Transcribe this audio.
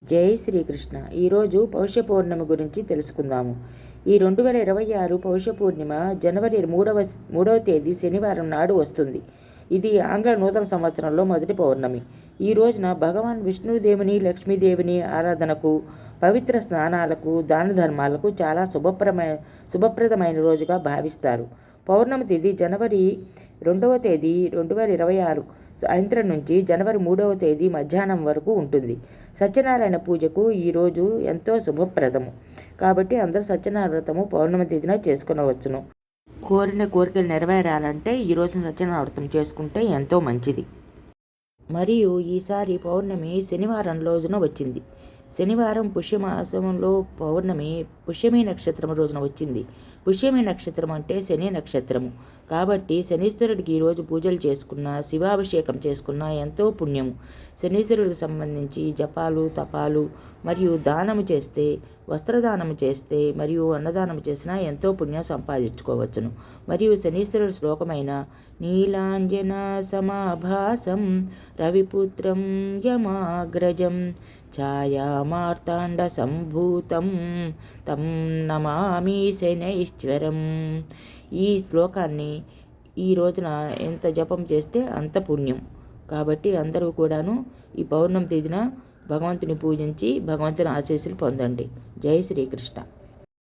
జై శ్రీకృష్ణ. ఈరోజు పౌష పౌర్ణమి గురించి తెలుసుకుందాము. ఈ 2026 పౌష పూర్ణిమ జనవరి 3వ తేదీ శనివారం నాడు వస్తుంది. ఇది ఆంగ్ల నూతన సంవత్సరంలో మొదటి పౌర్ణమి. ఈ రోజున భగవాన్ విష్ణుదేవుని, లక్ష్మీదేవిని ఆరాధనకు, పవిత్ర స్నానాలకు, దాన ధర్మాలకు చాలా శుభప్రదమైన రోజుగా భావిస్తారు. పౌర్ణమి తేదీ జనవరి 2వ తేదీ 2026 సాయంత్రం నుంచి జనవరి 3వ తేదీ మధ్యాహ్నం వరకు ఉంటుంది. సత్యనారాయణ పూజకు ఈరోజు ఎంతో శుభప్రదము కాబట్టి అందరూ సత్యనారాయణ వ్రతము పౌర్ణమి తేదీన చేసుకునవచ్చును. కోరిన కోరికలు నెరవేరాలంటే ఈరోజు సత్యనారాయణ వ్రతం చేసుకుంటే ఎంతో మంచిది. మరియు ఈసారి పౌర్ణమి శనివారం రోజున వచ్చింది. శనివారం పుష్యమాసంలో పౌర్ణమి పుష్యమి నక్షత్రం రోజున వచ్చింది. పుష్యమి నక్షత్రం అంటే శని నక్షత్రము కాబట్టి శనీశ్వరుడికి ఈరోజు పూజలు చేసుకున్నా, శివాభిషేకం చేసుకున్నా ఎంతో పుణ్యము. శనీశ్వరుడికి సంబంధించి జపాలు, తపాలు మరియు దానము చేస్తే, వస్త్రదానము చేస్తే మరియు అన్నదానం చేసినా ఎంతో పుణ్యం సంపాదించుకోవచ్చును. మరియు శనీశ్వరుడు శ్లోకమైన నీలాంజన సమాభాసం రవిపుత్రం యమాగ్రజం ఛాయామార్తాండ సంభూతం తం నమామి శనైశ్వరం. ఈ శ్లోకాన్ని ఈ రోజున ఎంత జపం చేస్తే అంత పుణ్యం. కాబట్టి అందరూ కూడాను ఈ పౌర్ణమి తేదీన భగవంతుని పూజించి భగవంతుని ఆశీస్సులు పొందండి. జై శ్రీకృష్ణ.